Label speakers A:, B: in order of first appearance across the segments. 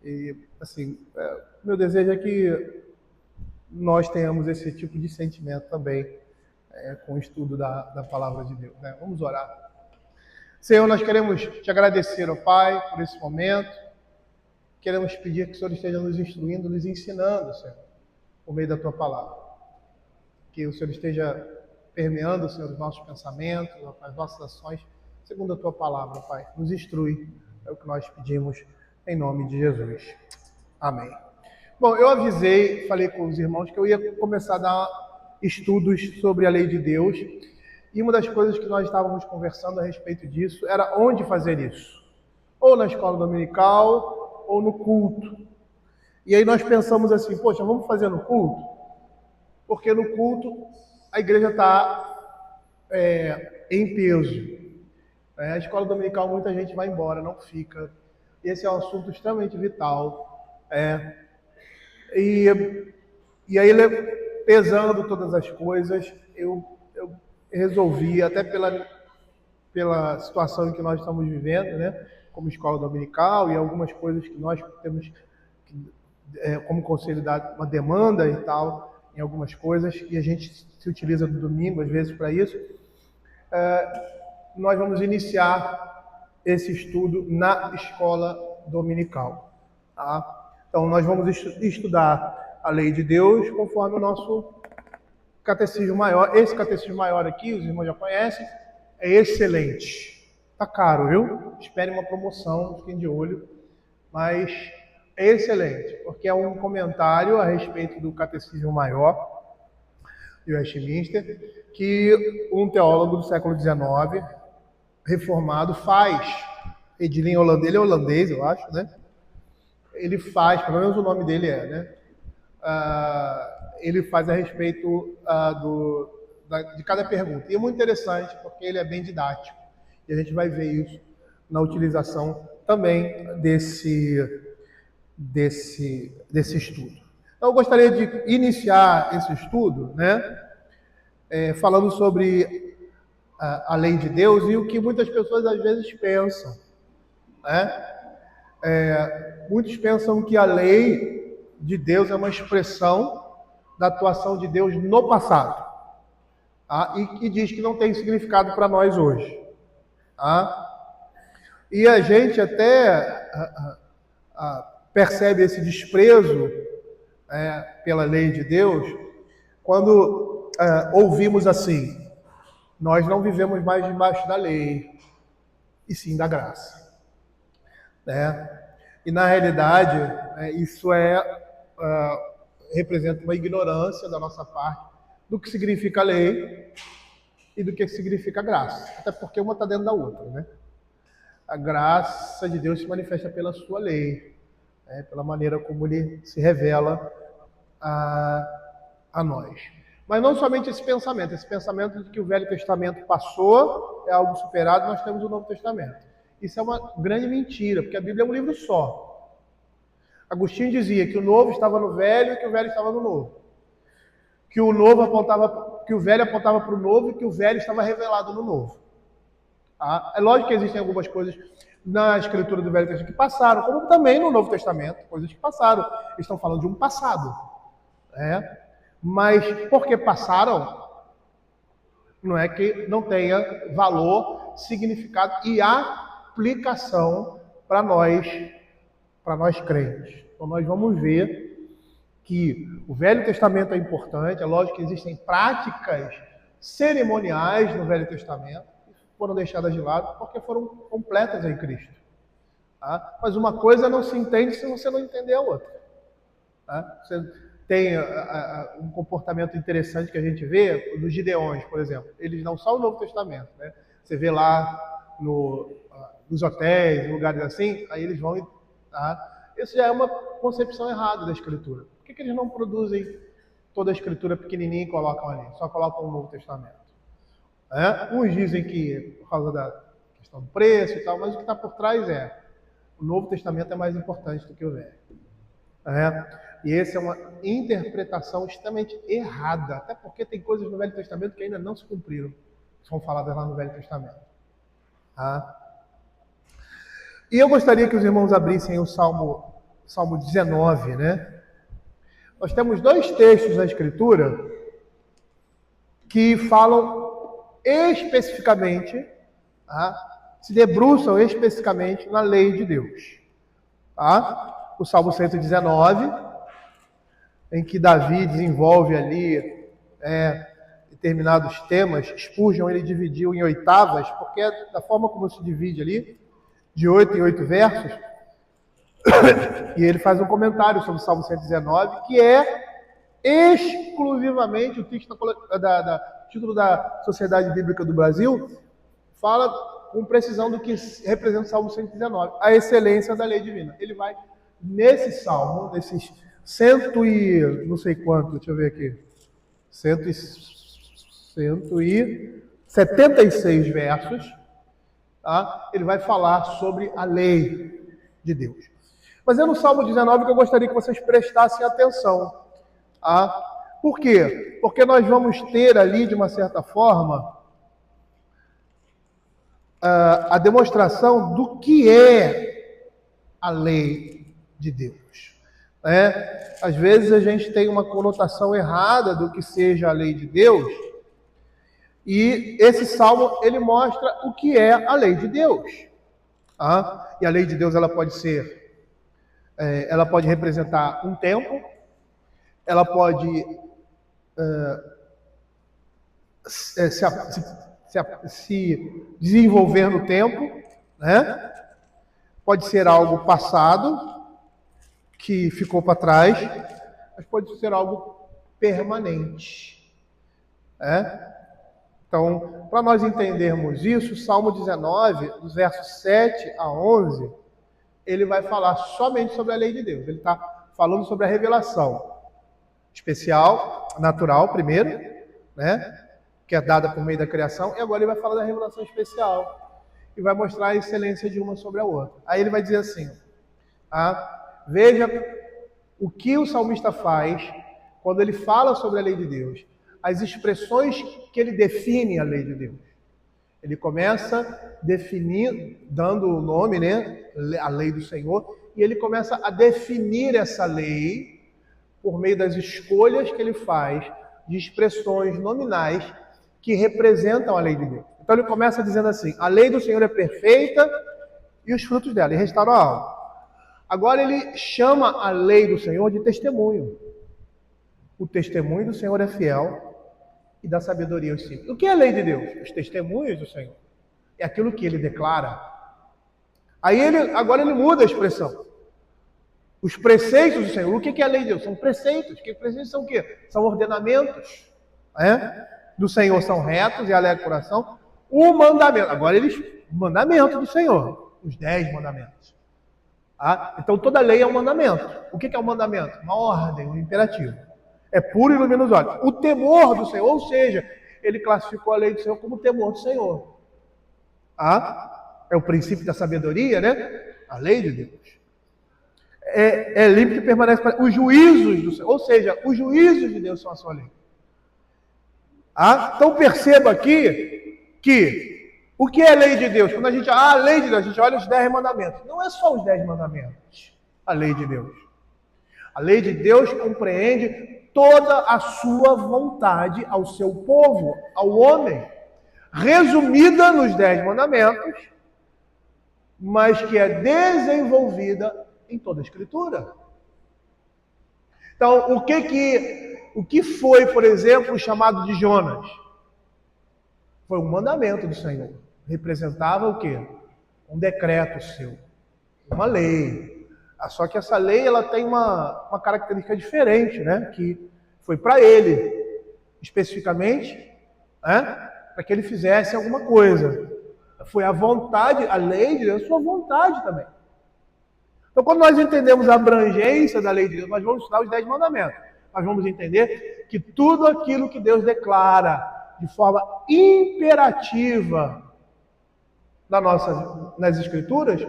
A: E, assim, meu desejo é que nós tenhamos esse tipo de sentimento também com o estudo da palavra de Deus, né? Vamos orar. Senhor, nós queremos te agradecer, ó Pai, por esse momento. Queremos pedir que o Senhor esteja nos instruindo, nos ensinando, Senhor, por meio da tua palavra. Que o Senhor esteja permeando, Senhor, os nossos pensamentos, as nossas ações, segundo a tua palavra, Pai. Nos instrui, é o que nós pedimos em nome de Jesus. Amém. Bom, eu avisei, falei com os irmãos que eu ia começar a dar estudos sobre a lei de Deus. E uma das coisas que nós estávamos conversando a respeito disso era onde fazer isso. Ou na escola dominical, ou no culto. E aí nós pensamos assim, poxa, vamos fazer no culto? Porque no culto a igreja está em peso. A escola dominical muita gente vai embora, não fica. Esse é um assunto extremamente vital. E aí, pesando todas as coisas, eu resolvi, até pela situação em que nós estamos vivendo, né, como escola dominical e algumas coisas que nós temos como conselho dar uma demanda e tal, em algumas coisas, e a gente se utiliza do domingo, às vezes, para isso, nós vamos iniciar esse estudo na escola dominical. Tá? Então, nós vamos estudar a lei de Deus conforme o nosso catecismo maior. Esse catecismo maior aqui, os irmãos já conhecem, é excelente. Tá caro, viu? Espere uma promoção, fiquem de olho, mas é excelente, porque é um comentário a respeito do catecismo maior de Westminster, que um teólogo do século XIX, reformado, faz. Edilin holandês, ele é holandês, eu acho, né? Ele faz, pelo menos o nome dele né? Ele faz a respeito de cada pergunta. E é muito interessante, porque ele é bem didático. E a gente vai ver isso na utilização também desse estudo. Então, eu gostaria de iniciar esse estudo, né, falando sobre a lei de Deus e o que muitas pessoas às vezes pensam. Né? Muitos pensam que a lei de Deus é uma expressão da atuação de Deus no passado, tá? E que diz que não tem significado para nós hoje. Tá? E a gente até percebe esse desprezo pela lei de Deus quando ouvimos assim: nós não vivemos mais debaixo da lei, e sim da graça. E na realidade, isso representa uma ignorância da nossa parte do que significa lei e do que significa graça. Até porque uma está dentro da outra, né? A graça de Deus se manifesta pela sua lei, pela maneira como ele se revela a nós. Mas não somente esse pensamento de que o Velho Testamento passou, é algo superado, nós temos o Novo Testamento. Isso é uma grande mentira, porque a Bíblia é um livro só. Agostinho dizia que o Novo estava no Velho e que o Velho estava no Novo. Que o Velho apontava para o Novo e que o Velho estava revelado no Novo. Tá? É lógico que existem algumas coisas na escritura do Velho Testamento que passaram, como também no Novo Testamento, coisas que passaram. Eles estão falando de um passado. Mas porque passaram, não é que não tenha valor, significado e aplicação para nós crentes. Então nós vamos ver que o Velho Testamento é importante. É lógico que existem práticas cerimoniais no Velho Testamento que foram deixadas de lado porque foram completas em Cristo. Tá? Mas uma coisa não se entende se você não entender a outra. Tá? Você tem um comportamento interessante que a gente vê dos Gideões, por exemplo. Eles não são o Novo Testamento, né? Você vê lá nos hotéis, lugares assim, aí eles vão... Tá? Isso já é uma concepção errada da Escritura. Por que eles não produzem toda a Escritura pequenininha e colocam ali? Só colocam o Novo Testamento. Uns dizem que por causa da questão do preço e tal, mas o que está por trás o Novo Testamento é mais importante do que o Velho. E essa é uma interpretação extremamente errada, até porque tem coisas no Velho Testamento que ainda não se cumpriram, que são faladas lá no Velho Testamento. E eu gostaria que os irmãos abrissem o Salmo Salmo 19, né? Nós temos dois textos da Escritura que falam especificamente, tá? Se debruçam especificamente na lei de Deus. Tá? O Salmo 119, em que Davi desenvolve ali determinados temas. Spurgeon ele dividiu em oitavas, porque é da forma como se divide ali, de 8 em 8 versos, e ele faz um comentário sobre o Salmo 119, que é exclusivamente o título da Sociedade Bíblica do Brasil, fala com precisão do que representa o Salmo 119, a excelência da lei divina. Ele vai nesse Salmo, nesses cento e não sei quanto, deixa eu ver aqui, 176 versos, tá? Ele vai falar sobre a lei de Deus. Mas é no Salmo 19 que eu gostaria que vocês prestassem atenção. Tá? Por quê? Porque nós vamos ter ali, de uma certa forma, a demonstração do que é a lei de Deus. Às vezes a gente tem uma conotação errada do que seja a lei de Deus, e esse salmo ele mostra o que é a lei de Deus. Tá? E a lei de Deus ela pode representar um tempo, ela pode se desenvolver no tempo, né? Pode ser algo passado que ficou para trás, mas pode ser algo permanente. Então, para nós entendermos isso, Salmo 19, dos versos 7 a 11, ele vai falar somente sobre a lei de Deus. Ele está falando sobre a revelação especial, natural primeiro, né? Que é dada por meio da criação, e agora ele vai falar da revelação especial e vai mostrar a excelência de uma sobre a outra. Aí ele vai dizer assim, veja o que o salmista faz quando ele fala sobre a lei de Deus, as expressões que ele define a lei de Deus. Ele começa dando o nome, né, a lei do Senhor, e ele começa a definir essa lei por meio das escolhas que ele faz de expressões nominais que representam a lei de Deus. Então ele começa dizendo assim, a lei do Senhor é perfeita e os frutos dela, e restauram a alma. Agora ele chama a lei do Senhor de testemunho. O testemunho do Senhor é fiel e dá sabedoria aos simples. O que é a lei de Deus? Os testemunhos do Senhor. É aquilo que ele declara. Agora ele muda a expressão. Os preceitos do Senhor. O que é a lei de Deus? São preceitos. Que preceitos são o quê? São ordenamentos. Do Senhor são retos e alegre coração. O mandamento. Agora o mandamento do Senhor. Os 10 mandamentos. Então toda lei é um mandamento. O que é um mandamento? Uma ordem, um imperativo. É puro e ilumina os olhos. O temor do Senhor, ou seja, ele classificou a lei do Senhor como o temor do Senhor. É o princípio da sabedoria, né? A lei de Deus. É limpo e permanece para os juízos do Senhor, ou seja, os juízos de Deus são a sua lei. Então perceba aqui que o que é a lei de Deus? Quando a gente a lei de Deus, a gente olha os 10 mandamentos. Não é só os 10 mandamentos, a lei de Deus. A lei de Deus compreende toda a sua vontade ao seu povo, ao homem, resumida nos 10 mandamentos, mas que é desenvolvida em toda a Escritura. Então, o que foi, por exemplo, o chamado de Jonas? Foi um mandamento do Senhor. Representava o quê? Um decreto seu, uma lei. Só que essa lei ela tem uma característica diferente, né? Que foi para ele, especificamente, para que ele fizesse alguma coisa. Foi a vontade, a lei de Deus, a sua vontade também. Então, quando nós entendemos a abrangência da lei de Deus, nós vamos estudar os 10 mandamentos. Nós vamos entender que tudo aquilo que Deus declara de forma imperativa nas Escrituras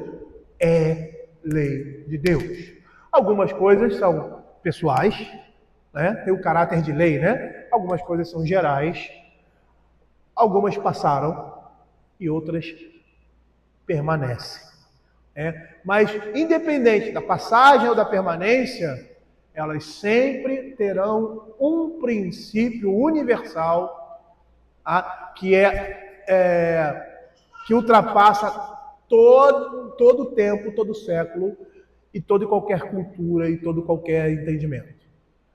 A: é lei de Deus. Algumas coisas são pessoais, né? Tem o caráter de lei, né? Algumas coisas são gerais, algumas passaram e outras permanecem. Mas, independente da passagem ou da permanência, elas sempre terão um princípio universal, que que ultrapassa todo o tempo, todo o século, e toda e qualquer cultura e todo qualquer entendimento.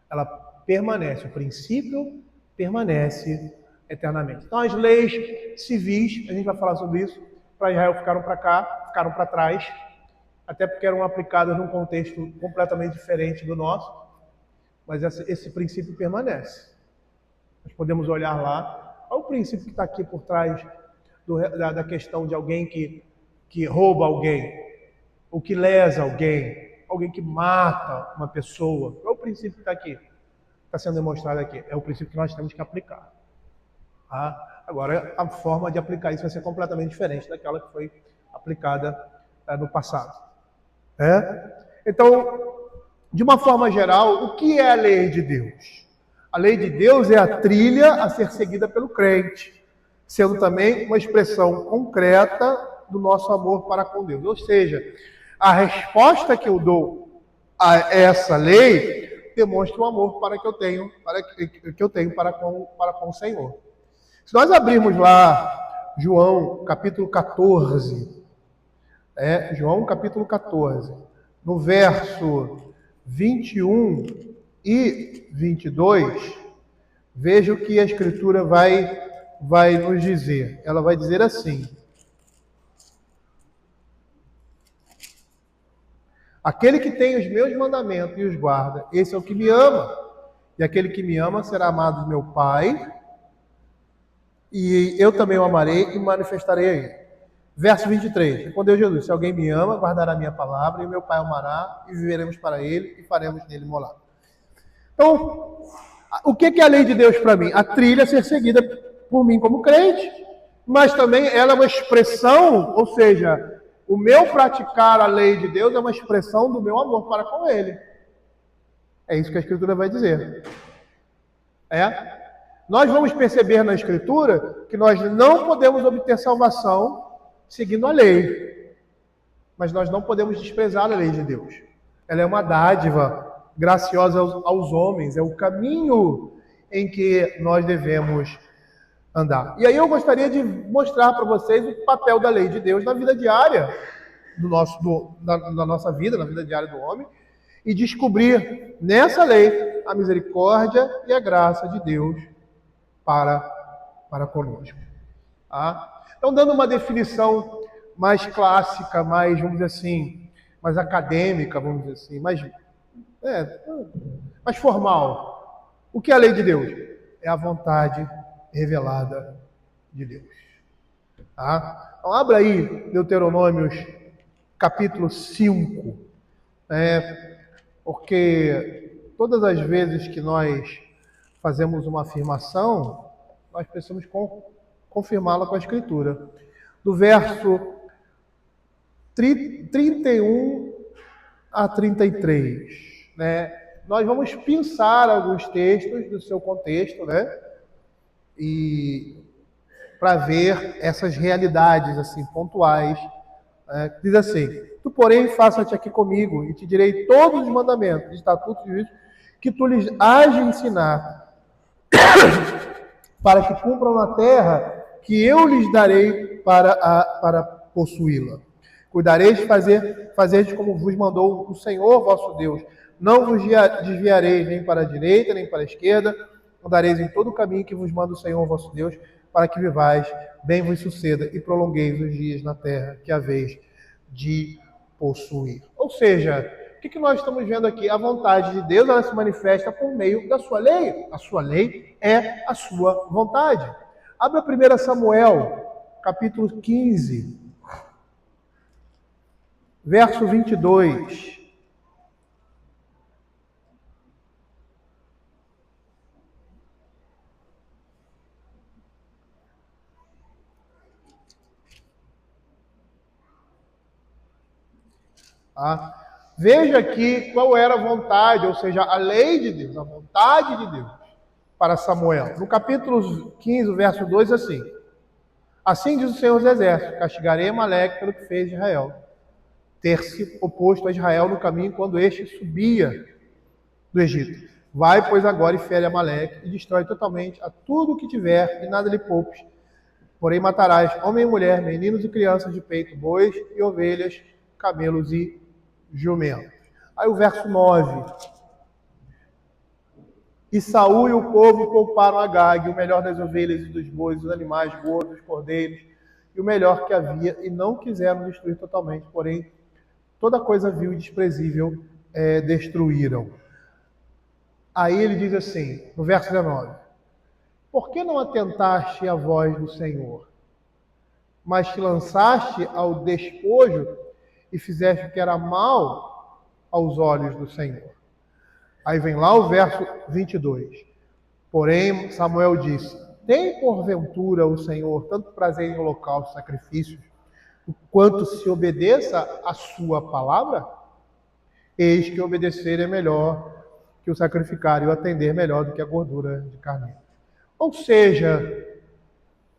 A: Ela permanece, o princípio permanece eternamente. Então, as leis civis, a gente vai falar sobre isso, para Israel ficaram para cá, ficaram para trás, até porque eram aplicadas num contexto completamente diferente do nosso, mas esse princípio permanece. Nós podemos olhar lá, olha o princípio que está aqui por trás da questão de alguém que rouba alguém, ou que lesa alguém que mata uma pessoa. Qual é o princípio que está aqui? Está sendo demonstrado aqui. É o princípio que nós temos que aplicar. Agora, a forma de aplicar isso vai ser completamente diferente daquela que foi aplicada no passado. Então, de uma forma geral, o que é a lei de Deus? A lei de Deus é a trilha a ser seguida pelo crente, sendo também uma expressão concreta do nosso amor para com Deus. Ou seja, a resposta que eu dou a essa lei demonstra o amor que eu tenho para com o Senhor. Se nós abrirmos lá João capítulo 14, João capítulo 14, no verso 21 e 22, veja o que a Escritura vai nos dizer. Ela vai dizer assim: aquele que tem os meus mandamentos e os guarda, esse é o que me ama. E aquele que me ama será amado de meu Pai, e eu também o amarei e manifestarei a ele. Verso 23, respondeu Jesus: se alguém me ama, guardará a minha palavra, e meu Pai o amará, e viveremos para ele, e faremos nele morar. Então, o que é a lei de Deus para mim? A trilha a ser seguida por mim como crente, mas também ela é uma expressão, ou seja, o meu praticar a lei de Deus é uma expressão do meu amor para com Ele. É isso que a Escritura vai dizer. Nós vamos perceber na Escritura que nós não podemos obter salvação seguindo a lei, mas nós não podemos desprezar a lei de Deus. Ela é uma dádiva graciosa aos homens, é o caminho em que nós devemos andar. E aí eu gostaria de mostrar para vocês o papel da lei de Deus na vida diária da nossa vida, na vida diária do homem, e descobrir nessa lei a misericórdia e a graça de Deus para conosco. Então, dando uma definição mais clássica, mais, vamos dizer assim, mais acadêmica, vamos dizer assim, mais formal. O que é a lei de Deus? É a vontade revelada de Deus. Então, abra aí Deuteronômios capítulo 5, porque todas as vezes que nós fazemos uma afirmação, nós precisamos confirmá-la com a Escritura. Do verso 31 a 33, nós vamos pensar alguns textos do seu contexto, e para ver essas realidades assim pontuais. Diz assim: tu, porém, faça-te aqui comigo, e te direi todos os mandamentos, estatutos e juízos que tu lhes hás de ensinar, para que cumpram na terra que eu lhes darei para possuí-la. Cuidareis de fazer como vos mandou o Senhor vosso Deus. Não vos desviareis nem para a direita, nem para a esquerda. Andareis em todo o caminho que vos manda o Senhor vosso Deus, para que vivais, bem vos suceda, e prolongueis os dias na terra que haveis de possuir. Ou seja, o que nós estamos vendo aqui? A vontade de Deus, ela se manifesta por meio da sua lei. A sua lei é a sua vontade. Abra 1 Samuel, capítulo 15, verso 22. Veja aqui qual era a vontade, ou seja, a lei de Deus, a vontade de Deus para Samuel. No capítulo 15, verso 2, assim diz o Senhor dos Exércitos: castigarei Amaleque pelo que fez de Israel. ter se oposto a Israel no caminho quando este subia do Egito. Vai, pois, agora e fere Amaleque e destrói totalmente a tudo o que tiver e nada lhe poupes. Porém matarás homem e mulher, meninos e crianças de peito, bois e ovelhas, camelos e jumentos. Aí o verso 9. E Saul e o povo pouparam Agag, o melhor das ovelhas e dos bois, dos animais gordos, dos cordeiros, e o melhor que havia, e não quiseram destruir totalmente, porém toda coisa vil e desprezível destruíram. Aí ele diz assim, no verso 19: por que não atentaste à voz do Senhor, mas te lançaste ao despojo e fizeste o que era mal aos olhos do Senhor? Aí vem lá o verso 22. Porém, Samuel disse: tem porventura o Senhor tanto prazer em holocaustos e sacrifícios, quanto se obedeça a sua palavra? Eis que obedecer é melhor que o sacrificar, e o atender melhor do que a gordura de carneiro. Ou seja,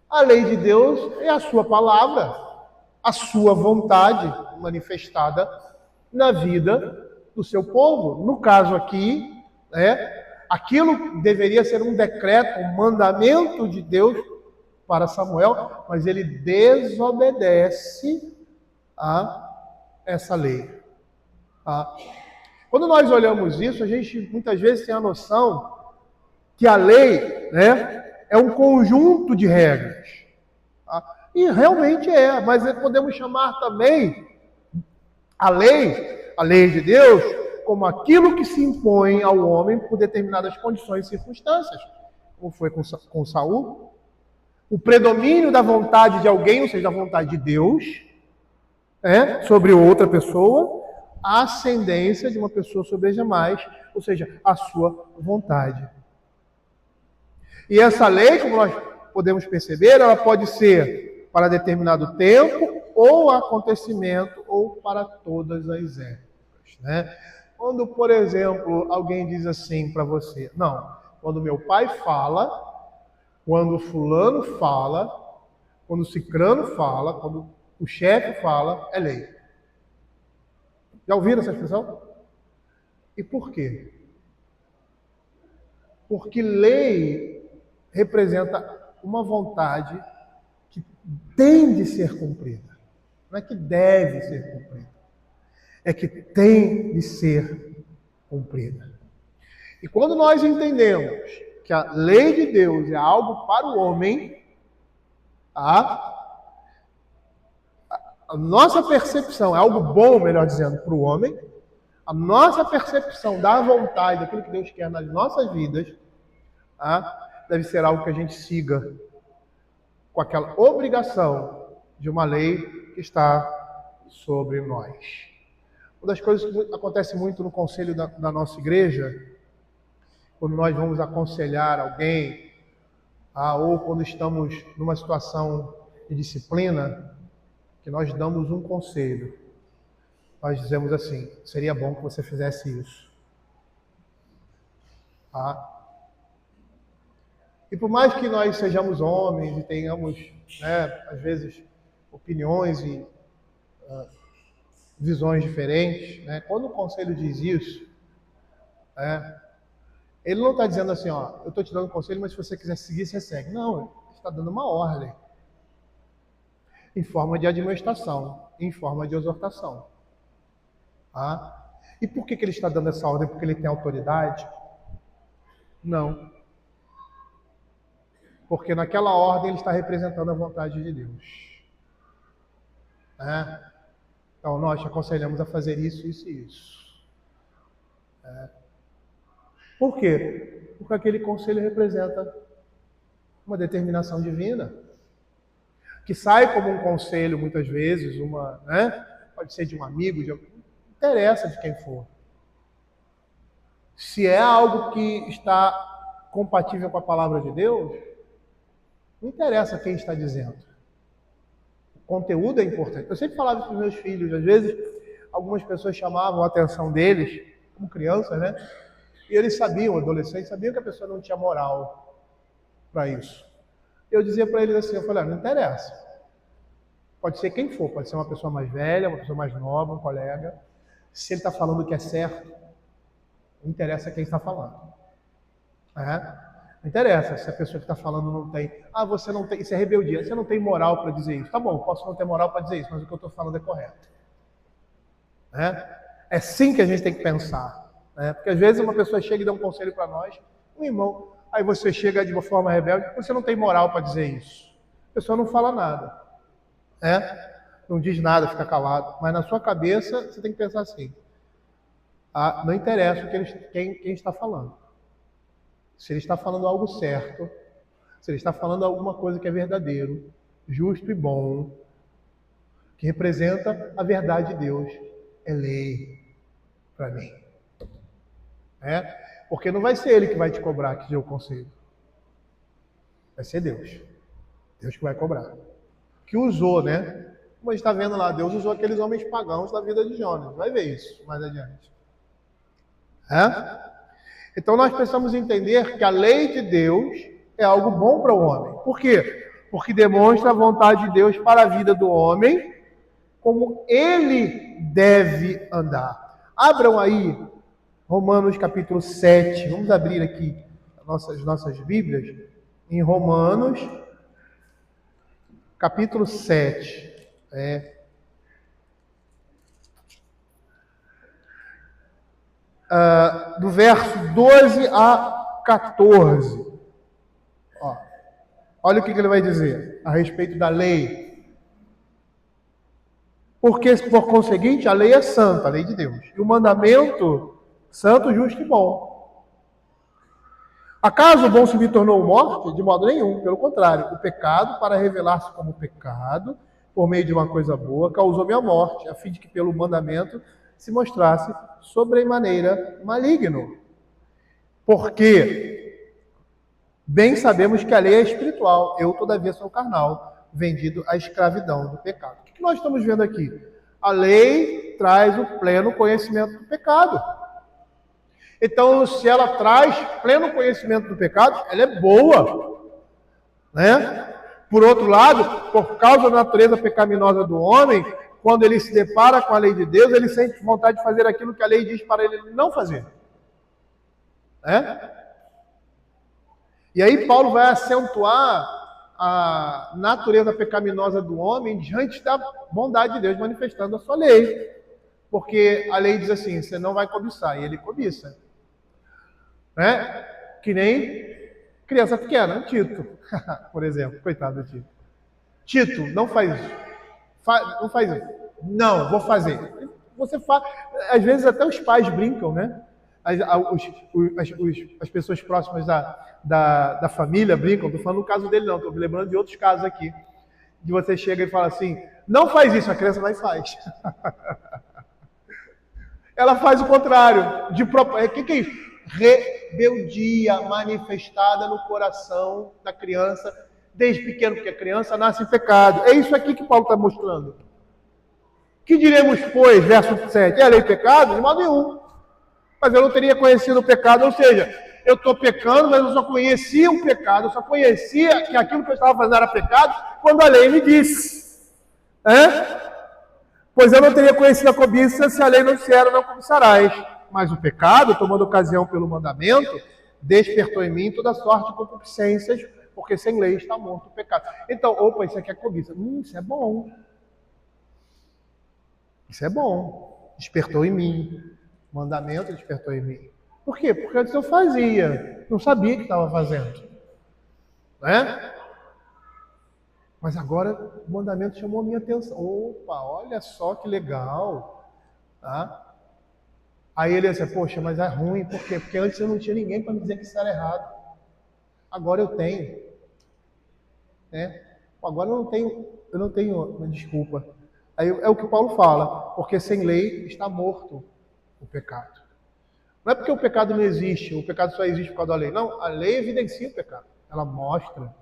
A: a lei de Deus é a sua palavra, a sua vontade manifestada na vida do seu povo. No caso aqui, aquilo deveria ser um decreto, um mandamento de Deus para Samuel, mas ele desobedece a essa lei. Quando nós olhamos isso, a gente muitas vezes tem a noção que a lei, é um conjunto de regras. E realmente é, mas podemos chamar também a lei de Deus, como aquilo que se impõe ao homem por determinadas condições e circunstâncias, como foi com Saul. O predomínio da vontade de alguém, ou seja, da vontade de Deus, sobre outra pessoa, a ascendência de uma pessoa sobre as demais, ou seja, a sua vontade. E essa lei, como nós podemos perceber, ela pode ser para determinado tempo, ou acontecimento, ou para todas as épocas. Quando, por exemplo, alguém diz assim para você: não, quando meu pai fala, quando fulano fala, quando cicrano fala, quando o chefe fala, é lei. Já ouviram essa expressão? E por quê? Porque lei representa uma vontade que tem de ser cumprida. Não é que deve ser cumprida. É que tem de ser cumprida. E quando nós entendemos que a lei de Deus é algo para o homem, a nossa percepção é algo bom, melhor dizendo, para o homem, a nossa percepção da vontade, daquilo que Deus quer nas nossas vidas, deve ser algo que a gente siga com aquela obrigação de uma lei que está sobre nós. Uma das coisas que acontece muito no conselho da nossa igreja, quando nós vamos aconselhar alguém, ou quando estamos numa situação de disciplina, que nós damos um conselho. Nós dizemos assim: seria bom que você fizesse isso. E por mais que nós sejamos homens e tenhamos, às vezes, opiniões e visões diferentes, quando o conselho diz isso, ele não está dizendo assim: ó, eu estou te dando um conselho, mas se você quiser seguir, você segue. Não, ele está dando uma ordem, em forma de admoestação, em forma de exortação. E por que ele está dando essa ordem? Porque ele tem autoridade? Não. Porque naquela ordem ele está representando a vontade de Deus. Então nós te aconselhamos a fazer isso, isso e isso. Por quê? Porque aquele conselho representa uma determinação divina, que sai como um conselho muitas vezes, pode ser de um amigo, não interessa de quem for. Se é algo que está compatível com a palavra de Deus, não interessa quem está dizendo. O conteúdo é importante. Eu sempre falava para os meus filhos, às vezes, algumas pessoas chamavam a atenção deles, como crianças, e eles sabiam, adolescentes, sabiam que a pessoa não tinha moral para isso. Eu dizia para eles assim, eu falei: não interessa. Pode ser quem for, pode ser uma pessoa mais velha, uma pessoa mais nova, um colega. Se ele está falando o que é certo, não interessa quem está falando. Não interessa se a pessoa que está falando não tem. Você não tem. Isso é rebeldia. Você não tem moral para dizer isso. Tá bom, posso não ter moral para dizer isso, mas o que eu estou falando é correto. É assim que a gente tem que pensar. Porque às vezes uma pessoa chega e dá um conselho para nós, um irmão, aí você chega de uma forma rebelde, você não tem moral para dizer isso. A pessoa não fala nada. Não diz nada, fica calado. Mas na sua cabeça você tem que pensar assim. Não interessa quem está falando. Se ele está falando algo certo, se ele está falando alguma coisa que é verdadeiro, justo e bom, que representa a verdade de Deus, é lei para mim. Porque não vai ser ele que vai te cobrar que deu o conselho. Vai ser Deus. Deus que vai cobrar. Que usou, Como a gente está vendo lá, Deus usou aqueles homens pagãos da vida de Jonas. Vai ver isso mais adiante. Então nós precisamos entender que a lei de Deus é algo bom para o homem. Por quê? Porque demonstra a vontade de Deus para a vida do homem, como ele deve andar. Abram aí Romanos capítulo 7. Vamos abrir aqui as nossas Bíblias em Romanos capítulo 7. Do verso 12 a 14. Olha o que ele vai dizer a respeito da lei. Porque, por conseguinte, a lei é santa, a lei de Deus. E o mandamento, santo, justo e bom. Acaso o bom se me tornou morte? De modo nenhum. Pelo contrário, o pecado, para revelar-se como pecado, por meio de uma coisa boa, causou-me a morte, a fim de que pelo mandamento se mostrasse sobremaneira maligno. Porque bem sabemos que a lei é espiritual, eu todavia sou carnal, vendido à escravidão do pecado. O que nós estamos vendo aqui? A lei traz o pleno conhecimento do pecado. Então, se ela traz pleno conhecimento do pecado, ela é boa. Por outro lado, por causa da natureza pecaminosa do homem, quando ele se depara com a lei de Deus, ele sente vontade de fazer aquilo que a lei diz para ele não fazer. E aí Paulo vai acentuar a natureza pecaminosa do homem diante da bondade de Deus manifestando a sua lei. Porque a lei diz assim, você não vai cobiçar, e ele cobiça. Que nem criança pequena, Tito, por exemplo, coitado do Tito. Tito, não faz isso. Não faz isso. Não, vou fazer. Você faz. Às vezes até os pais brincam, As pessoas próximas da família brincam. Estou falando no caso dele não, estou me lembrando de outros casos aqui. De você chega e fala assim, não faz isso, a criança vai e faz. Ela faz o contrário. O que é isso? Rebeldia manifestada no coração da criança desde pequeno, porque a criança nasce em pecado. É isso aqui que Paulo está mostrando. Que diremos, pois, verso 7, é a lei pecado? De modo nenhum. Mas eu não teria conhecido o pecado, ou seja, eu estou pecando, mas eu só conhecia o pecado, eu só conhecia que aquilo que eu estava fazendo era pecado quando a lei me disse. Pois eu não teria conhecido a cobiça se a lei não disser, não cobiçarás. Mas o pecado, tomando ocasião pelo mandamento, despertou em mim toda sorte de concupiscências, porque sem lei está morto o pecado. Então, isso aqui é cobiça. Isso é bom. Isso é bom. Despertou em mim. O mandamento despertou em mim. Por quê? Porque antes eu fazia. Não sabia que estava fazendo. Mas agora o mandamento chamou a minha atenção. Olha só que legal. Aí ele disse, poxa, mas é ruim. Por quê? Porque antes eu não tinha ninguém para me dizer que isso era errado. Agora eu tenho. Agora eu não tenho uma desculpa. Aí é o que Paulo fala, porque sem lei está morto o pecado. Não é porque o pecado não existe, o pecado só existe por causa da lei. Não, a lei evidencia o pecado, ela mostra.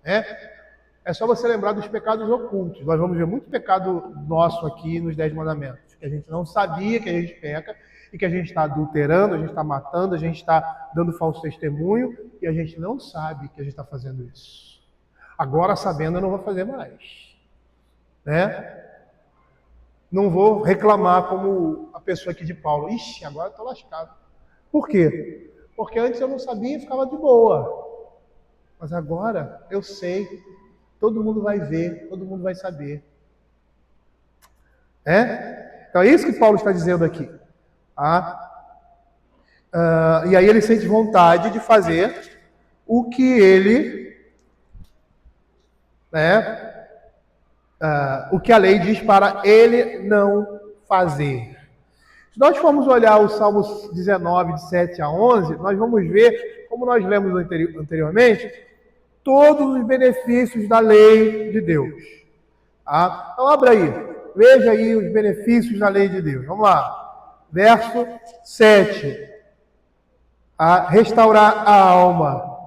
A: É só você lembrar dos pecados ocultos. Nós vamos ver muito pecado nosso aqui nos 10 mandamentos, que a gente não sabia que a gente peca, e que a gente está adulterando, a gente está matando, a gente está dando falso testemunho, e a gente não sabe que a gente está fazendo isso. Agora, sabendo, eu não vou fazer mais. né? Não vou reclamar como a pessoa aqui de Paulo. Ixi, agora eu estou lascado. Por quê? Porque antes eu não sabia e ficava de boa. Mas agora eu sei. Todo mundo vai ver, todo mundo vai saber. Então é isso que Paulo está dizendo aqui. E aí ele sente vontade de fazer o que ele, o que a lei diz para ele não fazer. Se nós formos olhar o Salmos 19, de 7 a 11, nós vamos ver, como nós lemos anteriormente, todos os benefícios da lei de Deus. Então abra aí, veja aí os benefícios da lei de Deus. Vamos lá. Verso 7. Restaurar a alma,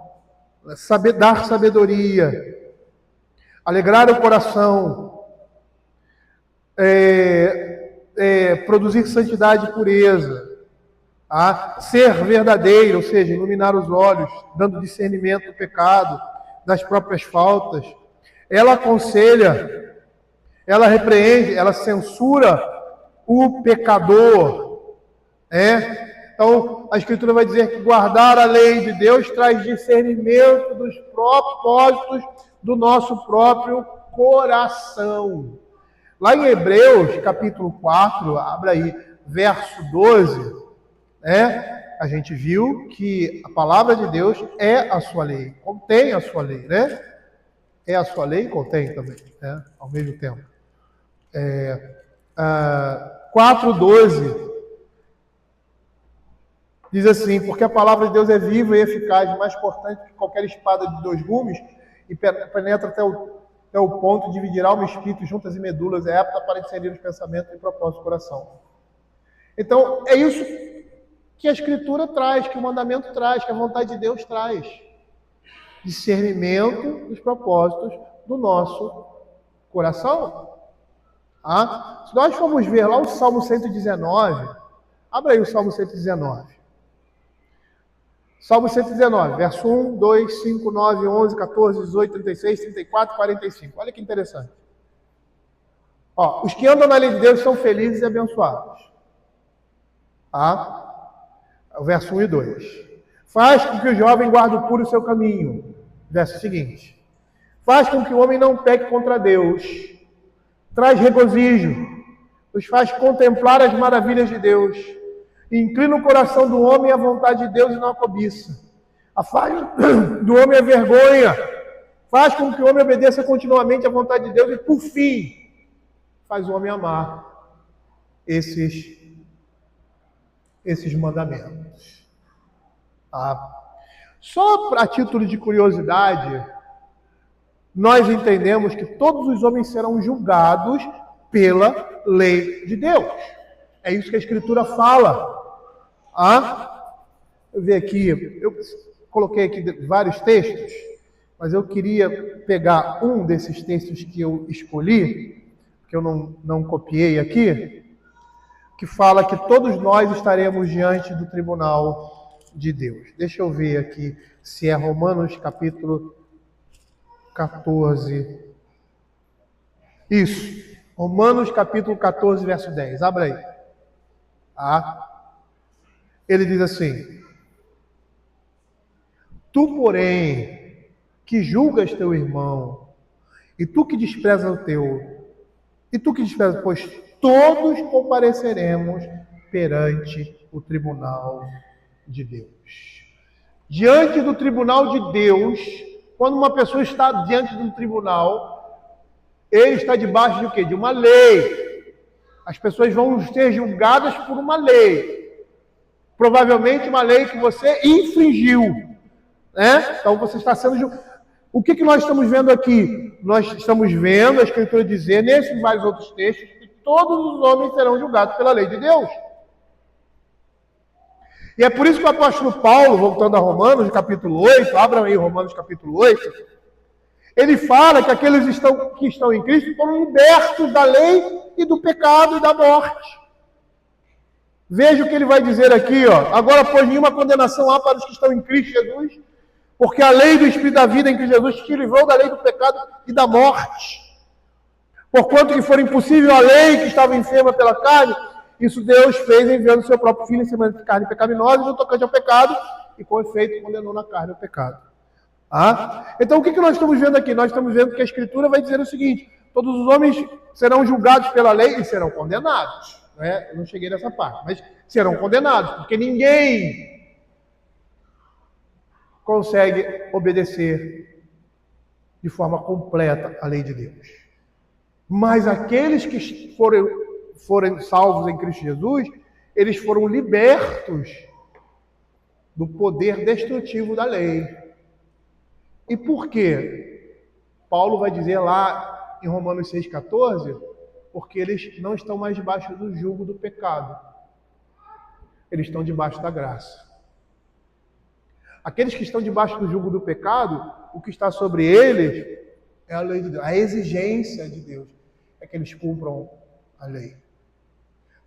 A: dar sabedoria, alegrar o coração, produzir santidade e pureza, ser verdadeiro, ou seja, iluminar os olhos, dando discernimento do pecado, das próprias faltas. Ela aconselha, ela repreende, ela censura o pecador. Então, a Escritura vai dizer que guardar a lei de Deus traz discernimento dos propósitos do nosso próprio coração. Lá em Hebreus, capítulo 4, abra aí, verso 12, a gente viu que a palavra de Deus é a sua lei, contém a sua lei, né? É a sua lei e contém também, ao mesmo tempo. 4:12 diz assim: porque a palavra de Deus é viva e eficaz, mais cortante que qualquer espada de 2 gumes, e penetra até o ponto de dividir alma e espírito, juntas e medulas, é apta para discernir os pensamentos e propósitos do coração. Então, é isso que a Escritura traz, que o mandamento traz, que a vontade de Deus traz. Discernimento dos propósitos do nosso coração. Se nós formos ver lá o Salmo 119, abra aí o Salmo 119. Salmo 119, verso 1, 2, 5, 9, 11, 14, 18, 36, 34, 45. Olha que interessante. Os que andam na lei de Deus são felizes e abençoados. O verso 1 e 2. Faz com que o jovem guarde puro o seu caminho. Verso seguinte. Faz com que o homem não peque contra Deus. Traz regozijo. Os faz contemplar as maravilhas de Deus. Inclina o coração do homem à vontade de Deus e não à cobiça. Afasta do homem a vergonha. Faz com que o homem obedeça continuamente à vontade de Deus e, por fim, faz o homem amar esses mandamentos. Só a título de curiosidade, nós entendemos que todos os homens serão julgados pela lei de Deus. É isso que a Escritura fala. Eu vi aqui, eu coloquei aqui vários textos, mas eu queria pegar um desses textos que eu escolhi, que eu não copiei aqui, que fala que todos nós estaremos diante do tribunal de Deus. Deixa eu ver aqui se é Romanos capítulo 14. Isso, Romanos capítulo 14, verso 10. Abra aí. Ele diz assim: tu, porém, que julgas teu irmão, e tu que desprezas o teu, pois todos compareceremos perante o tribunal de Deus. Diante do tribunal de Deus, quando uma pessoa está diante de um tribunal, ele está debaixo de o quê? De uma lei. As pessoas vão ser julgadas por uma lei. Provavelmente uma lei que você infringiu. Então você está sendo julgado. O que nós estamos vendo aqui? Nós estamos vendo a Escritura dizer, nesses vários outros textos, que todos os homens serão julgados pela lei de Deus. E é por isso que o apóstolo Paulo, voltando a Romanos, capítulo 8, abram aí Romanos capítulo 8, ele fala que aqueles que estão em Cristo foram libertos da lei e do pecado e da morte. Veja o que ele vai dizer aqui, agora, pois, nenhuma condenação há para os que estão em Cristo Jesus, porque a lei do Espírito da vida em Cristo Jesus te livrou da lei do pecado e da morte. Porquanto que for impossível a lei que estava enferma pela carne, isso Deus fez enviando o seu próprio Filho em semelhança de carne pecaminosa, no tocante ao pecado, e com efeito condenou na carne o pecado. Então o que nós estamos vendo aqui? Nós estamos vendo que a Escritura vai dizer o seguinte: todos os homens serão julgados pela lei e serão condenados. Né? Eu não cheguei nessa parte, mas serão condenados, porque ninguém consegue obedecer de forma completa a lei de Deus. Mas aqueles que forem salvos em Cristo Jesus, eles foram libertos do poder destrutivo da lei. E por quê? Paulo vai dizer lá em Romanos 6,14, porque eles não estão mais debaixo do jugo do pecado. Eles estão debaixo da graça. Aqueles que estão debaixo do jugo do pecado, o que está sobre eles é a lei de Deus, a exigência de Deus é que eles cumpram a lei.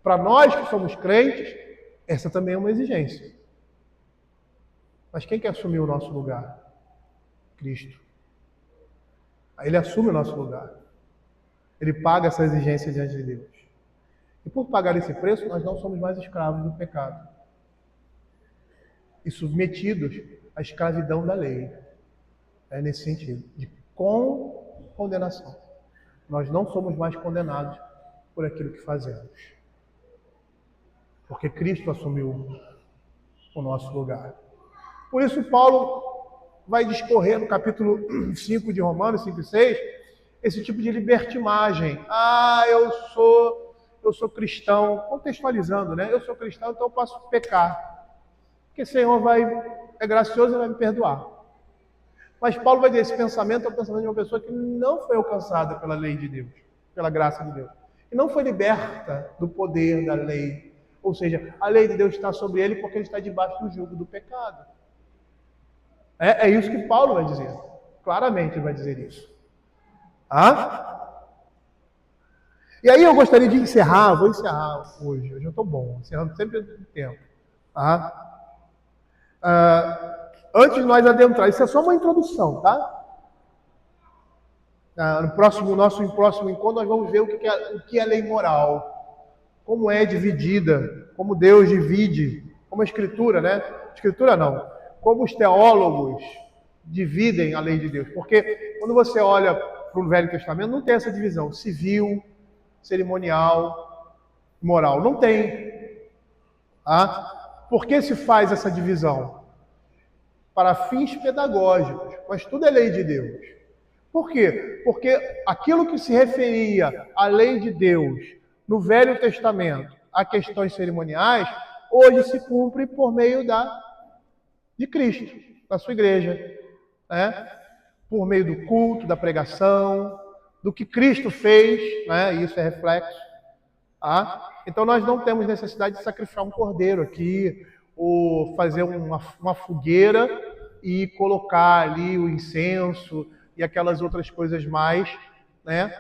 A: Para nós que somos crentes, essa também é uma exigência. Mas quem quer assumir o nosso lugar? Cristo. Ele assume o nosso lugar. Ele paga essa exigência diante de Deus. E por pagar esse preço, nós não somos mais escravos do pecado. E submetidos à escravidão da lei. É nesse sentido, de condenação. Nós não somos mais condenados por aquilo que fazemos. Porque Cristo assumiu o nosso lugar. Por isso Paulo vai discorrer no capítulo 5 de Romanos, 5 e 6, esse tipo de libertimagem. Eu sou cristão, contextualizando, né? Eu sou cristão, então eu posso pecar. Porque o Senhor é gracioso e vai me perdoar. Mas Paulo vai dizer, esse pensamento é o pensamento de uma pessoa que não foi alcançada pela lei de Deus, pela graça de Deus. E não foi liberta do poder da lei. Ou seja, a lei de Deus está sobre ele porque ele está debaixo do jugo do pecado. É isso que Paulo vai dizer. Claramente ele vai dizer isso. E aí eu gostaria de encerrar, vou encerrar hoje. Hoje eu estou bom, encerrando sempre no tempo. Antes de nós adentrar, isso é só uma introdução, tá? No próximo encontro nós vamos ver o que é lei moral, como é dividida, como Deus divide, como a Escritura, né? Escritura não, como os teólogos dividem a lei de Deus. Porque quando você olha para o Velho Testamento, não tem essa divisão civil, cerimonial, moral. Não tem. Por que se faz essa divisão? Para fins pedagógicos, mas tudo é lei de Deus. Por quê? Porque aquilo que se referia à lei de Deus no Velho Testamento, a questões cerimoniais, hoje se cumpre por meio de Cristo, da sua igreja, né? Por meio do culto, da pregação, do que Cristo fez, né? Isso é reflexo. Então nós não temos necessidade de sacrificar um cordeiro aqui, ou fazer uma fogueira e colocar ali o incenso e aquelas outras coisas mais, né,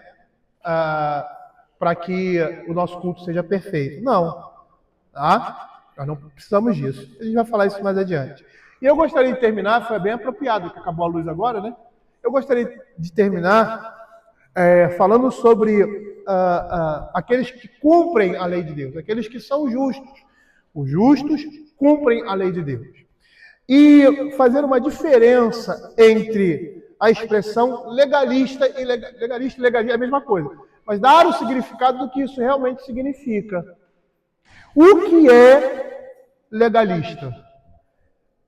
A: para que o nosso culto seja perfeito. Não. Nós não precisamos disso. A gente vai falar isso mais adiante. E eu gostaria de terminar, foi bem apropriado, que acabou a luz agora, né? Eu gostaria de terminar falando sobre aqueles que cumprem a lei de Deus, aqueles que são justos. Os justos cumprem a lei de Deus. E fazer uma diferença entre a expressão legalista e legalista é a mesma coisa. Mas dar o significado do que isso realmente significa. O que é legalista?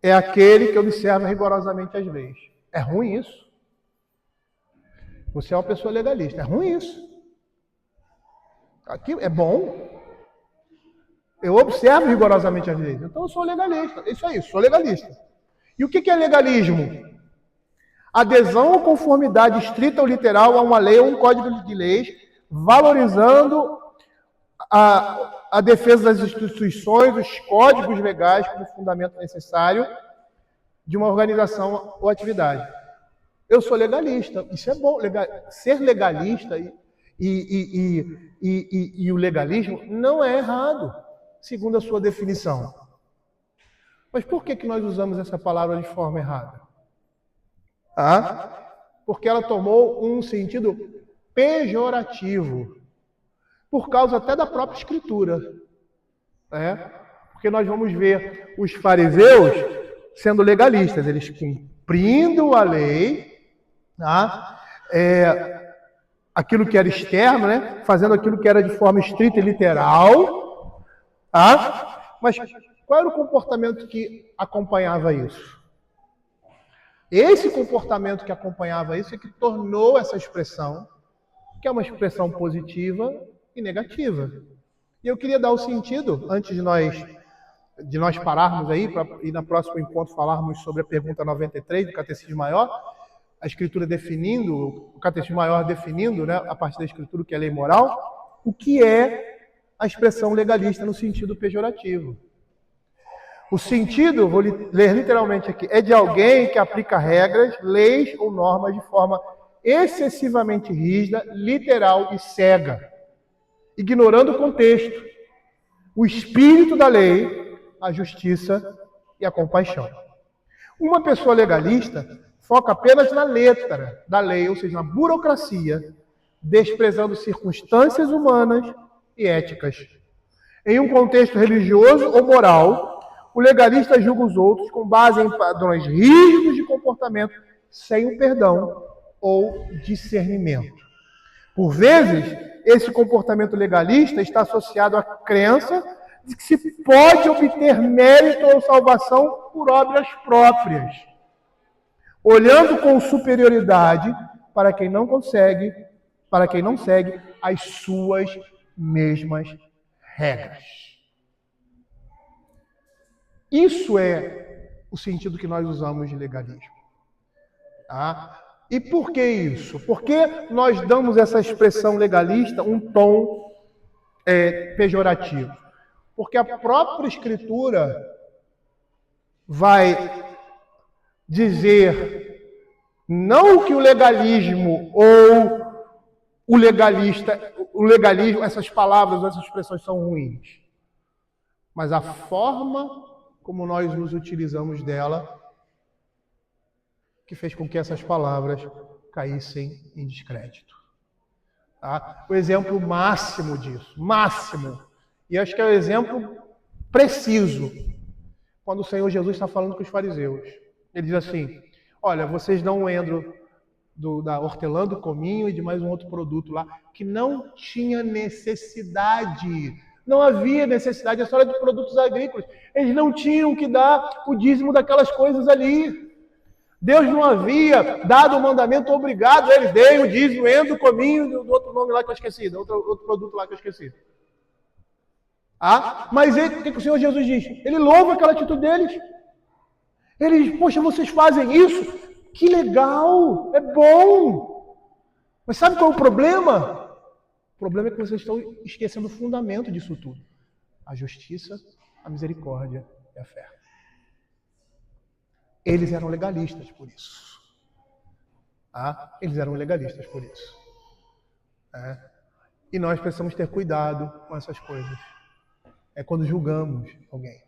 A: É aquele que observa rigorosamente as leis. É ruim isso? Você é uma pessoa legalista. É ruim isso? Aqui é bom? Eu observo rigorosamente as leis. Então eu sou legalista. Isso aí, sou legalista. E o que é legalismo? Adesão ou conformidade estrita ou literal a uma lei ou um código de leis, valorizando a defesa das instituições, os códigos legais como fundamento necessário de uma organização ou atividade. Eu sou legalista. Isso é bom. Ser legalista e o legalismo não é errado, segundo a sua definição. Mas por que nós usamos essa palavra de forma errada? Porque ela tomou um sentido pejorativo, por causa até da própria Escritura. Porque nós vamos ver os fariseus sendo legalistas, eles cumprindo a lei, aquilo que era externo, fazendo aquilo que era de forma estrita e literal. Mas qual era o comportamento que acompanhava isso? Esse comportamento que acompanhava isso é que tornou essa expressão, que é uma expressão positiva e negativa. E eu queria dar o sentido, antes de nós pararmos aí, e no próximo encontro falarmos sobre a pergunta 93 do Catecismo Maior, a Escritura definindo, o Catecismo Maior definindo, a partir da Escritura, o que é lei moral, o que é a expressão legalista no sentido pejorativo. O sentido, vou ler literalmente aqui, é de alguém que aplica regras, leis ou normas de forma excessivamente rígida, literal e cega, ignorando o contexto, o espírito da lei, a justiça e a compaixão. Uma pessoa legalista foca apenas na letra da lei, ou seja, na burocracia, desprezando circunstâncias humanas e éticas. Em um contexto religioso ou moral, o legalista julga os outros com base em padrões rígidos de comportamento, sem o perdão ou discernimento. Por vezes, esse comportamento legalista está associado à crença de que se pode obter mérito ou salvação por obras próprias, olhando com superioridade para quem não segue as suas mesmas regras. Isso é o sentido que nós usamos de legalismo. E por que isso? Por que nós damos essa expressão legalista um tom pejorativo? Porque a própria Escritura vai dizer não que o legalismo ou o legalismo, essas palavras, essas expressões são ruins, mas a forma como nós nos utilizamos dela que fez com que essas palavras caíssem em descrédito. O exemplo máximo disso, e acho que é o exemplo preciso, quando o Senhor Jesus está falando com os fariseus. Ele diz assim, olha, vocês dão um endro da hortelã, do cominho e de mais um outro produto lá, que não tinha necessidade. Não havia necessidade, é história de produtos agrícolas. Eles não tinham que dar o dízimo daquelas coisas ali. Deus não havia dado o mandamento obrigado a eles, deem o dízimo, endro, cominho, do outro nome lá que eu esqueci, do outro produto lá que eu esqueci. Mas o que o Senhor Jesus diz? Ele louva aquela atitude deles. Ele diz, poxa, vocês fazem isso? Que legal, é bom. Mas sabe qual é o problema? O problema é que vocês estão esquecendo o fundamento disso tudo. A justiça, a misericórdia e a fé. Eles eram legalistas por isso. Eles eram legalistas por isso. E nós precisamos ter cuidado com essas coisas. É quando julgamos alguém.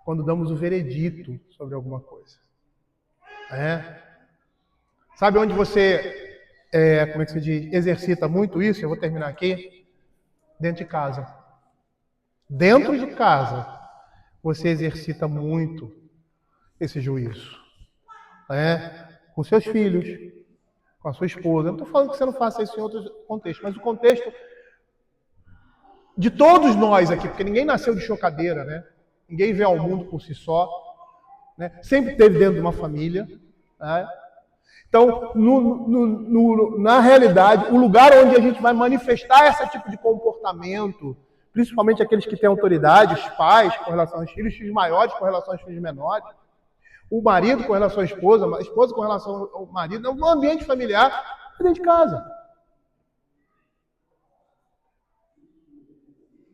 A: Quando damos o veredito sobre alguma coisa. Sabe onde você, como é que se diz, exercita muito isso? Eu vou terminar aqui. Dentro de casa. Dentro de casa, você exercita muito esse juízo. Com seus filhos, com a sua esposa. Eu não estou falando que você não faça isso em outros contextos, mas o contexto de todos nós aqui, porque ninguém nasceu de chocadeira, Ninguém veio ao mundo por si só, Sempre esteve dentro de uma família, Então, na realidade, o lugar onde a gente vai manifestar esse tipo de comportamento, principalmente aqueles que têm autoridade, os pais com relação aos filhos maiores com relação aos filhos menores, o marido com relação à esposa, a esposa com relação ao marido, no ambiente familiar, dentro de casa.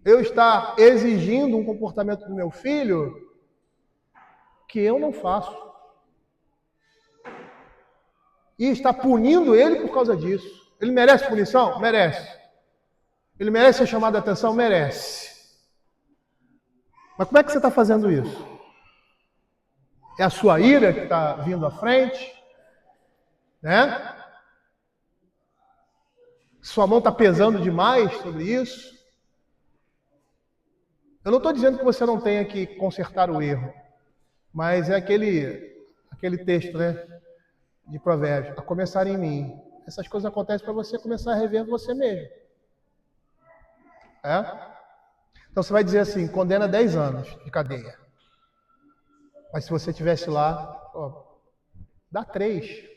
A: Eu estar exigindo um comportamento do meu filho que eu não faço. E estar punindo ele por causa disso. Ele merece punição? Merece. Ele merece ser chamado a atenção? Merece. Mas como é que você está fazendo isso? É a sua ira que está vindo à frente? Sua mão está pesando demais sobre isso? Eu não estou dizendo que você não tenha que consertar o erro, mas é aquele texto, né, de Provérbios, a começar em mim. Essas coisas acontecem para você começar a rever você mesmo. Então você vai dizer assim, condena 10 anos de cadeia. Mas se você estivesse lá, dá 3.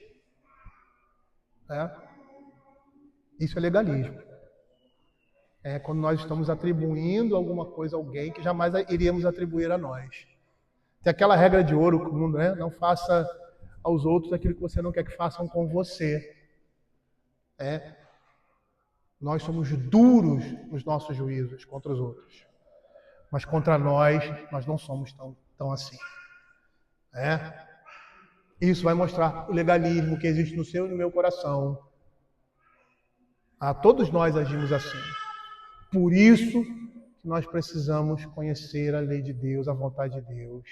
A: Isso é legalismo. É quando nós estamos atribuindo alguma coisa a alguém que jamais iríamos atribuir a nós. Tem aquela regra de ouro, né? Não faça aos outros aquilo que você não quer que façam com você. Nós somos duros nos nossos juízos contra os outros. Mas contra nós não somos tão assim. Isso vai mostrar o legalismo que existe no seu e no meu coração. Todos nós agimos assim. Por isso que nós precisamos conhecer a lei de Deus, a vontade de Deus,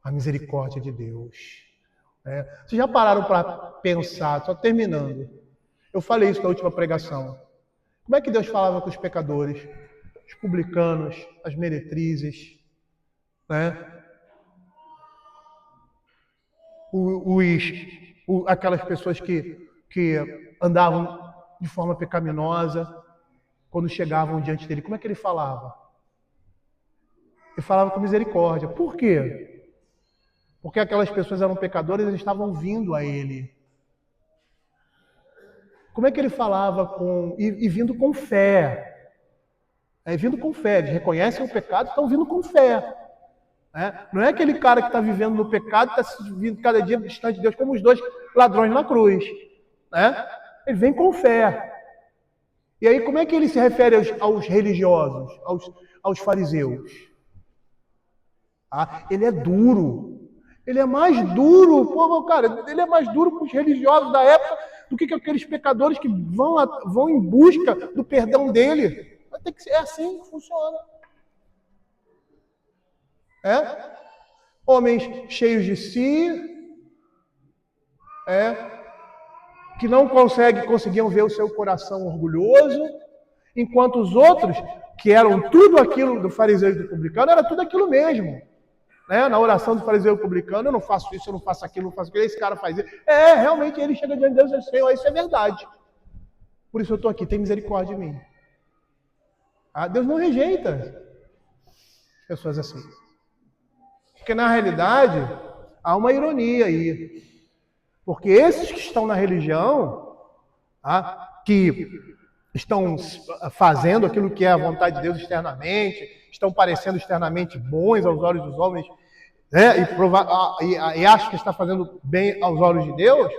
A: a misericórdia de Deus. Vocês já pararam para pensar, só terminando, eu falei isso na última pregação, como é que Deus falava com os pecadores, os publicanos, as meretrizes, aquelas pessoas que andavam de forma pecaminosa, quando chegavam diante dele, como é que ele falava? Ele falava com misericórdia. Por quê? Porque aquelas pessoas eram pecadoras e eles estavam vindo a ele. Como é que ele falava e vindo com fé? Vindo com fé, eles reconhecem o pecado e estão vindo com fé. Não é aquele cara que está vivendo no pecado e está vindo cada dia distante de Deus, como os 2 ladrões na cruz. Ele vem com fé. E aí, como é que ele se refere aos religiosos, aos fariseus? Ele é duro. Ele é mais duro, cara, ele é mais duro com os religiosos da época do que aqueles pecadores que vão em busca do perdão dele. Tem que ser assim que funciona. Homens cheios de si, que não conseguiam ver o seu coração orgulhoso, enquanto os outros, que eram tudo aquilo do fariseu e do publicano, era tudo aquilo mesmo. Na oração do fariseu e do publicano, eu não faço isso, eu não faço aquilo, eu não faço aquilo, esse cara faz isso. Realmente ele chega diante de Deus e diz, Senhor, isso é verdade. Por isso eu estou aqui, tem misericórdia de mim. Deus não rejeita pessoas assim. Porque na realidade, há uma ironia aí. Porque esses que estão na religião, que estão fazendo aquilo que é a vontade de Deus externamente, estão parecendo externamente bons aos olhos dos homens, e acham que está fazendo bem aos olhos de Deus,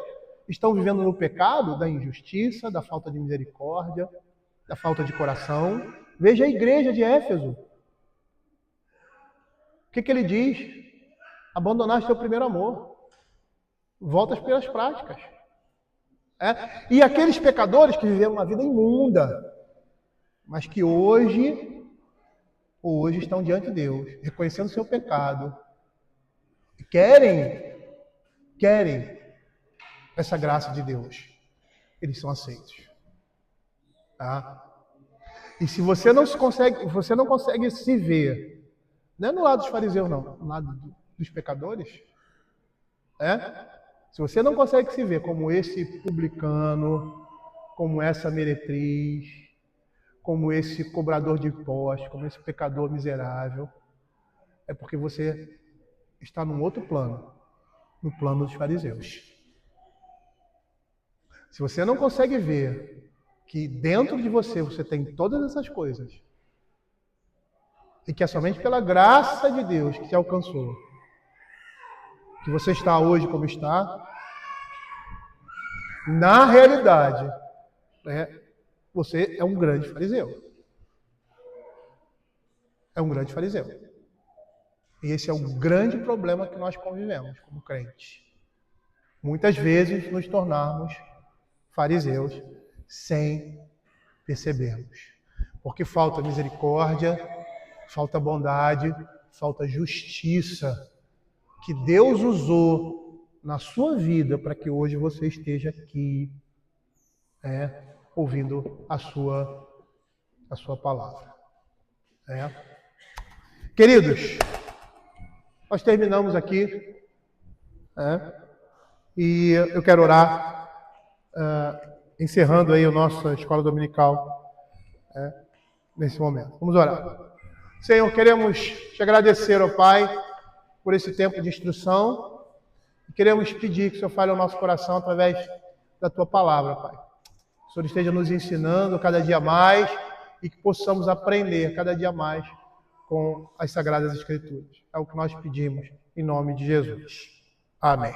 A: estão vivendo no pecado da injustiça, da falta de misericórdia, da falta de coração. Veja a igreja de Éfeso. O que ele diz? Abandonaste teu primeiro amor. Voltas pelas práticas. E aqueles pecadores que viveram uma vida imunda, mas que hoje estão diante de Deus, reconhecendo o seu pecado, querem essa graça de Deus, eles são aceitos. E se você não consegue se ver, não é no lado dos fariseus não, no lado dos pecadores, se você não consegue se ver como esse publicano, como essa meretriz, como esse cobrador de impostos, como esse pecador miserável, é porque você está num outro plano, no plano dos fariseus. Se você não consegue ver que dentro de você tem todas essas coisas, e que é somente pela graça de Deus que te alcançou, que você está hoje como está, na realidade, você é um grande fariseu. É um grande fariseu. E esse é o grande problema que nós convivemos como crentes. Muitas vezes nos tornarmos fariseus sem percebermos. Porque falta misericórdia, falta bondade, falta justiça que Deus usou na sua vida para que hoje você esteja aqui. ouvindo a sua palavra. Queridos, nós terminamos aqui, e eu quero orar, encerrando aí a nossa escola dominical nesse momento. Vamos orar. Senhor, queremos te agradecer, ó Pai, por esse tempo de instrução. Queremos pedir que o Senhor fale ao nosso coração através da tua palavra, Pai. Que o Senhor esteja nos ensinando cada dia mais e que possamos aprender cada dia mais com as Sagradas Escrituras. É o que nós pedimos, em nome de Jesus. Amém.